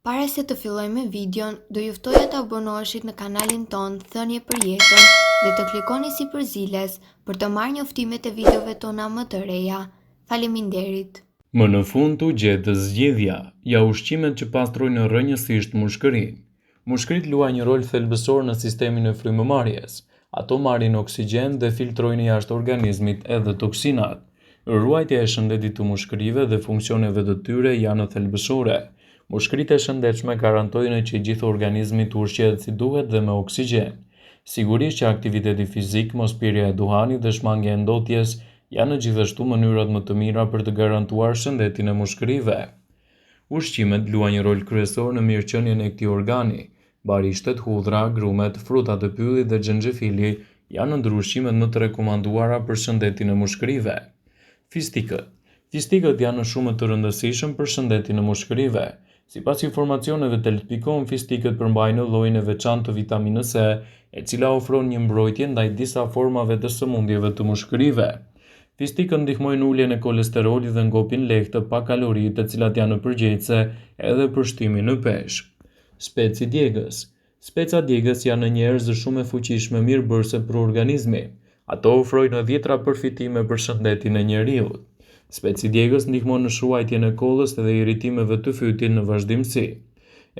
Para se të fillojmë me videon, do ju ftoja të abonoheshit në kanalin ton Thënie për Jetën dhe të klikoni si përziles për të marrë njoftimet e videove tona më të reja. Faleminderit. Më në fund u gjetë zgjedhja, ja ushqimet që pastrojnë rrënjësisht mushkërinë. Mushkërit luajnë një rol thelbësor në sistemin e frymëmarrjes. Ato marrin oksigjen dhe filtrojnë jashtë organizmit edhe toksinat. Ruajtja e shëndetit të mushkërive dhe funksioneve të tyre janë thelbësore. Mushkëritë e shëndetshme garantojnë që i gjithë organizmi të ushqehet si duhet dhe me oksigjen. Sigurisht që aktiviteti fizik, mospirja e duhanit dhe shmangja e ndotjes janë gjithashtu mënyrat më të mira për të garantuar shëndetin e mushkërive. Ushqimet luajnë një rol kryesor në mirëqenien e këtij organi. Barishtet, hudhra, grumet, frutat e pyllit dhe xhenxhefili janë ndër ushqimet më të rekomanduara për shëndetin e mushkërive. Fistikët janë shumë të rëndësishëm për shëndetin e mushkërive. Sipas informacioneve të Health.com, fistikët përmbajnë llojin e veçantë të vitaminës C, e cila ofron një mbrojtje ndaj disa formave të sëmundjeve të mushkërive. Fistikët ndihmojnë uljen e kolesterolit dhe ngopin lehtë pa kalori, të cilat janë përgjegjëse edhe për shtimin në peshë. Speci djegës. Speca djegës janë njerëz shumë e fuqishme mirëbërëse për organizmin. Ato ofrojnë dhjetra përfitime për shëndetin e njeriut. Speci djegës ndihmon në shruajtjen e kollës dhe iritimeve të fytit në vazhdimsi.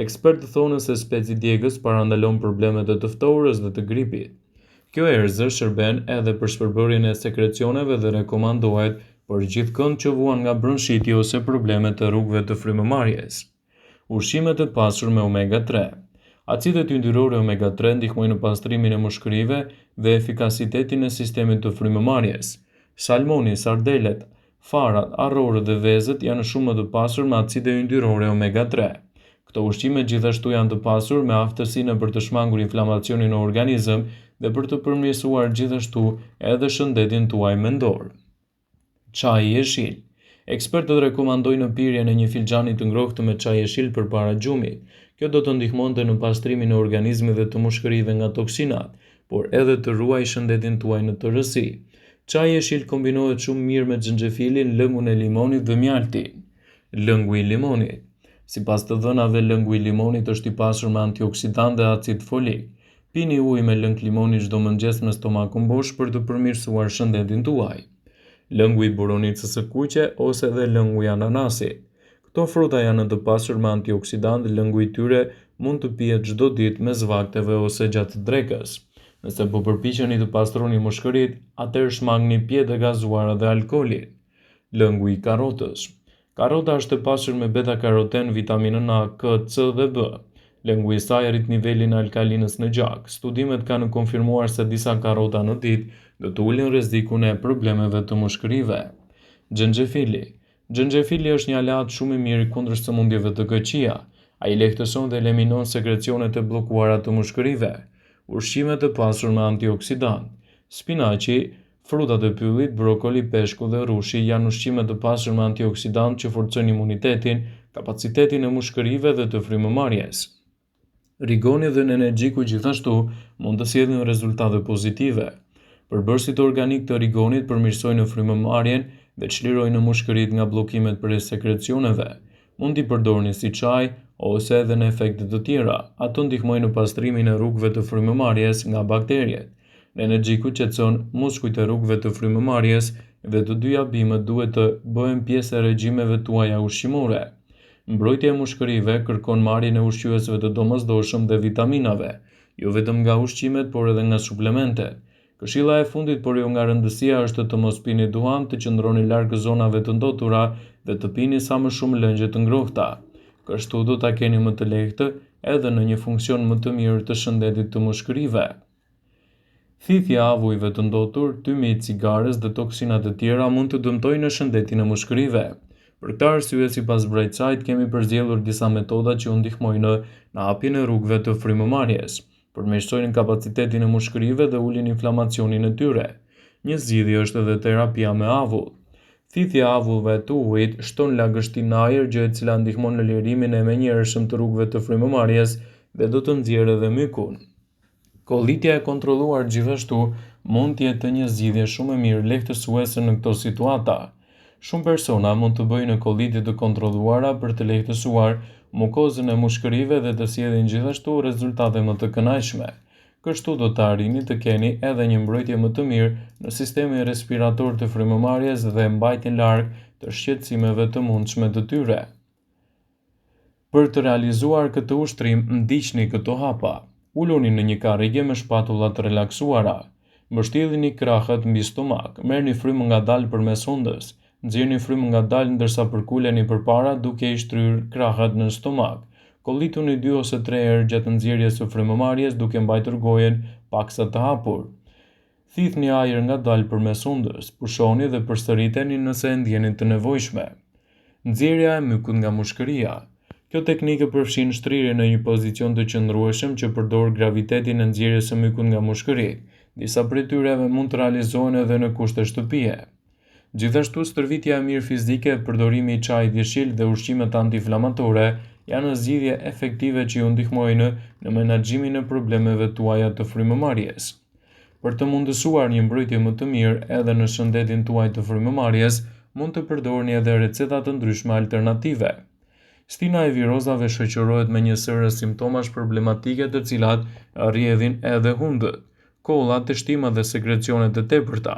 Ekspertë thonë se speci djegës parandalon problemet e të ftohurës dhe të gripit. Kjo erëzë shërben edhe për shpërbërjen e sekrecioneve dhe rekomandohet për gjithëkënd që vuan nga bronshiti ose problemet e rrugëve të frymëmarrjes. Ushqimet e pasur me omega 3. Acidet yndyrore omega 3 ndihmojnë në pastrimin e mushkërive dhe efikasitetin e sistemit të frymëmarrjes. Salmoni, sardelet, farat, arrorët dhe vezët janë shumë të pasur me acide yndyrore omega 3. Këto ushqime gjithashtu janë të pasur me aftësinë për të shmangur inflamacionin në organizëm dhe për të përmirësuar gjithashtu edhe shëndetin tuaj mendor. Çaji jeshil. Ekspertët rekomandojnë pirjen e një filxhani të ngrohtë me çaj jeshil përpara gjumit. Kjo do të ndihmonte në pastrimin e organizmit dhe të mushkërive nga toksinat, por edhe të ruajë shëndetin tuaj në tërësi. Çaji jeshil kombinohet shumë mirë me xhenxhefilin, lëngun e limonit dhe mjaltin. Lëngu i limonit. Sipas të dhënave, lëngu i limonit është i pasur me antioksidant dhe acid folik. Pini ujë me lëng limoni çdo mëngjes me stomakun bosh për të përmirësuar shëndetin tuaj. Lëngu i borovicës së kuqe ose dhe lëngu i ananasit. Këto fruta janë të pasur me antioksidant dhe lëngu i tyre mund të pihet çdo ditë mes vakteve ose gjatë drekës. Nëse po përpiqeni të pastroni mushkëritë, atëherë shmangni pjevë të gazuara dhe alkoolin. Lëngu i karrotës. Karrota është e pasur me beta-karoten, vitaminën A, K, C dhe B. Lëngu i saj rrit nivelin e alkalinës në gjak. Studimet kanë konfirmuar se disa karrota në ditë do të ulin rrezikun e problemeve të mushkërive. Xhenxhefili. Xhenxhefili është një aleat shumë i mirë kundër sëmundjeve të këqija. Ai lehtëson dhe eliminon sekrecionet e bllokuara të mushkërive. Ushqimet e pasur me antioksidant. Spinaqi, frutat e pyllit, brokoli, peshku dhe rrushi janë ushqime të pasur me antioksidant që forcojnë imunitetin, kapacitetin e mushkërive dhe të frymëmarrjes. Rigoni dhe energjiku gjithashtu mund të sjellin rezultate pozitive. Përbërësit organik të rigonit përmirësojnë frymëmarrjen dhe çlirojnë mushkëritë nga bllokimet për sekrecioneve. Mund t'i përdorni si çaj ose edhe në efekte të tjera. Ato ndihmojnë në pastrimin e rrugëve të frymëmarrjes nga bakteriet. Energjiku qetëson muskujt e rrugëve të frymëmarrjes dhe të dyja bimët duhet të bëhen pjesë e regjimeve tuaja ushqimore. Mbrojtja e mushkërive kërkon marrjen e ushqyesve të domosdoshëm dhe vitaminave, jo vetëm nga ushqimet, por edhe nga suplementet. Këshilla e fundit por jo nga rëndësia është të mos pini duhan, të qëndroni larg zonave të ndotura dhe të pini sa më shumë lëngje të ngrohta. Kështu do ta keni më të lehtë edhe në një funksion më të mirë të shëndetit të mushkërive. Thithja e avujve të ndotur, tymi i cigares dhe toksinat e tjera mund të dëmtojnë në shëndetin e mushkërive. Për këtë arsye, sipas Brightside, kemi përzgjedhur disa metoda që u ndihmojnë në hapjen e rrugëve të frymëmarrjes, përmirësojnë kapacitetin e mushkërive dhe ulin inflamacionin e tyre. Një zgjidhje është edhe terapia me avull. Thithja e avullve të ujit shton lagështinë në ajër, gjë e cila ndihmon në lirimin e menjëhershëm të rrugëve të frymëmarrjes dhe do të nxjerrë edhe mykun. Kollitja e kontrolluar gjithashtu mund të jetë një zgjidhje shumë e mirë lehtësuese në këto situata. Shumë persona mund të bëjnë kollitje të kontrolluara për të lehtësuar mukozën e mushkërive dhe të sjellin gjithashtu rezultate më të kënaqshme. Kështu do të arrini të keni edhe një mbrojtje më të mirë në sistemin respirator të frymëmarrjes dhe mbajtjen larg të shqetësimeve të mundshme të tyre. Për të realizuar këtë ushtrim, ndiqni këto hapa. Uluni në një karrige me shpatulla të relaksuara. Mbështjellni krahët mbi stomak. Merrni frymë ngadalë përmes hundës. Nxjerrni frymë ngadalë ndërsa përkuleni përpara duke i shtryrë krahët në stomak. Kollituni 2 ose 3 herë gjatë nxjerrjes së frymëmarrjes duke mbajtur gojen paksa të hapur. Thithni ajër ngadalë përmes hundës. Pushoni dhe përsëriteni nëse e ndjeni të nevojshme. Nxjerrja e mykut nga mushkëria. Kjo teknikë përfshin shtrirjen në një pozicion të qëndrueshëm që përdor gravitetin e nxjerrjes së mykut nga mushkëri. Disa prej tyre mund të realizohen edhe në kushte shtëpie. Gjithashtu, stërvitja e mirë fizike, përdorimi i çajit jeshil dhe ushqimet antiinflamatore janë zgjidhje efektive që ju ndihmojnë në menaxhimin e problemeve tuaja të frymëmarrjes. Për të mundësuar një mbrojtje më të mirë edhe në shëndetin tuaj të frymëmarrjes, mund të përdorni edhe receta të ndryshme alternative. Stina e virozave shoqërohet me një sërë simptomash problematike të cilat rrjedhin edhe hundët, kolla, tështima dhe sekrecione të tepërta.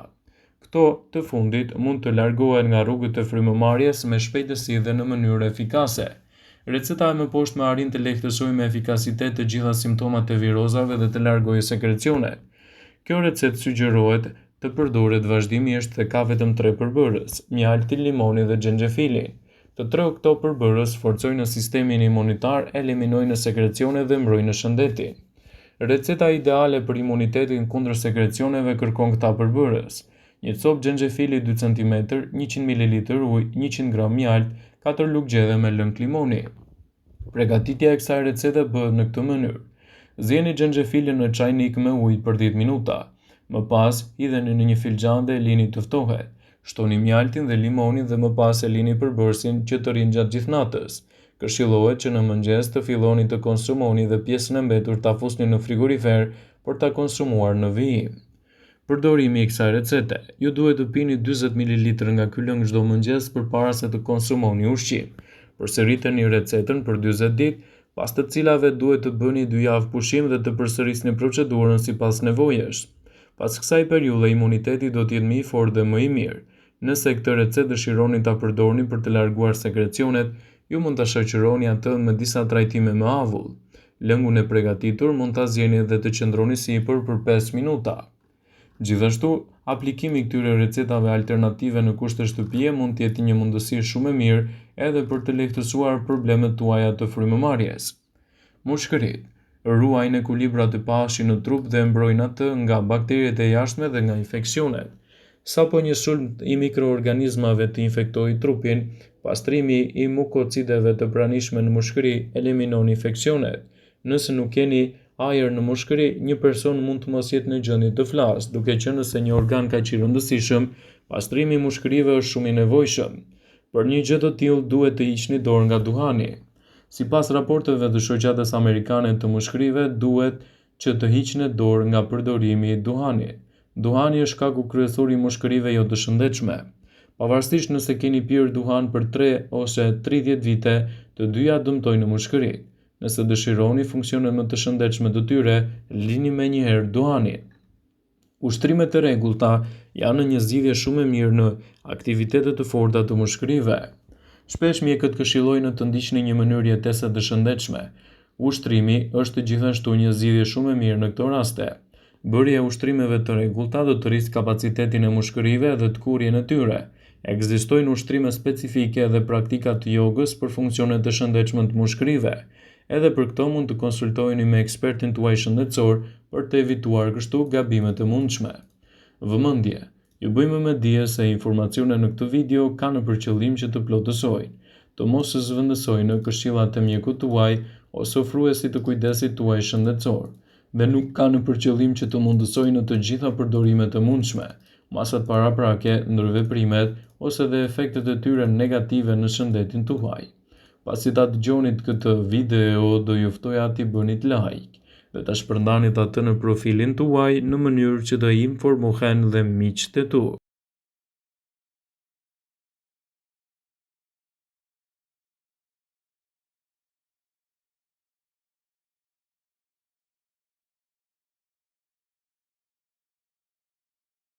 Këto të fundit mund të largohen nga rrugët e frymëmarrjes me shpejtësi dhe në mënyrë efikase. Receta e mëposhtme arrin të lehtësojë me efikasitet të gjitha simptomat e virozave dhe të largojë sekrecionet. Kjo recetë sugjerohet të përdoret vazhdimisht dhe ka vetëm 3 përbërës: mjalti, limoni dhe xhenxhefili. Të 3 këto përbërës forcojnë sistemin imunitar, eliminojnë sekrecionet dhe mbrojnë shëndetin. Receta ideale për imunitetin kundër sekrecioneve kërkon këta përbërës: një copë xhenxhefili 2 cm, 100 ml ujë, 100 g mjalt, 4 lugë gjedhe me lëng limoni. Përgatitja e kësaj recete bëhet në këtë mënyrë: zieni xhenxhefilin në çajnik me ujë për 10 minuta. Më pas, hidheni në një filxhan dhe e lini të ftohet. Shtoni mjaltin dhe limonin dhe më pas e lini përbërësin që të rinë gjatë gjithë natës. Këshillohet që në mëngjes të filloni të konsumoni dhe pjesën e mbetur ta fusni në frigorifer për ta konsumuar në vijim. Përdorimi i kësaj recete: ju duhet të pini 40 ml nga ky lëng çdo mëngjes përpara se të konsumoni ushqim. Përsëriteni recetën për 40 ditë, pas të cilave duhet të bëni 2 javë pushim dhe të përsërisni procedurën sipas nevojës. Pas kësaj periudhe imuniteti do të jetë më i fortë dhe më i mirë. Nëse këtë recetë dëshironi ta përdorni për të larguar sekrecionet, ju mund ta shoqëroni atë me disa trajtime me avull. Lëngun e përgatitur mund ta zjeni dhe të qëndroni sipër për 5 minuta. Gjithashtu, aplikimi i këtyre recetave alternative në kushte shtëpie mund të jetë një mundësi shumë e mirë edhe për të lehtësuar problemet tuaja të frymëmarrjes. Mushkërit ruajnë ekuilibrat e pafshit në trup dhe mbrojnë atë nga bakteriet e jashtme dhe nga infeksionet. Sapo një sulm i mikroorganizmave të infektojë trupin, pastrimi i mukocideve të pranishme në mushkëri eliminon infeksionet. Nëse nuk keni ajër në mushkëri, një person mund të mos jetë në gjendje të flasë, duke qenë se një organ kaq i rëndësishëm, pastrimi i mushkërive është shumë i nevojshëm. Për një gjë të tillë duhet të hiqni dorë nga duhani. Sipas raporteve të shoqatës amerikane të mushkërive, duhet që të hiqni dorë nga përdorimi i duhanit. Duhani është shkaku kryesor i mushkërive jo të shëndetshme. Pavarësisht nëse keni pirë duhan për 3 ose 30 vite, të dyja dëmtojnë mushkërinë. Nëse dëshironi funksionet më të shëndetshme të tyre, lini menjëherë duhanin. Ushtrimet e rregullta janë një zgjidhje shumë e mirë në aktivitetet të forta të mushkërive. Shpesh mjekët këshillojnë të ndiqni një mënyrë jetese të shëndetshme. Ushtrimi është gjithashtu një zgjidhje shumë e mirë në këto raste. Bërja e ushtrimeve të rregullta do të rrisë kapacitetin e mushkërive dhe të kurrjen e tyre. Ekzistojnë ushtrime specifike dhe praktika të jogës për funksionet të shëndetshme të mushkërive. Edhe për këto mund të konsultoheni me ekspertin tuaj shëndetësor për të evituar kështu gabimet e mundshme. Vëmendje: ju bëjmë me dije se informacionet në këtë video kanë për qëllim që të plotësojnë, të mos zëvendësojnë këshillat e mjekut tuaj ose ofruesit të kujdesit tuaj shëndetësor, dhe nuk kanë për qëllim që të mundësojnë të gjitha përdorimet e mundshme, masat paraprake, ndërveprimet ose dhe efektet e tyre negative në shëndetin tuaj. Pasi ta dëgjonit këtë video, do ju ftoja t'i bënit like dhe ta shpërndanit atë në profilin tuaj në mënyrë që të informohen dhe miqtë e tu.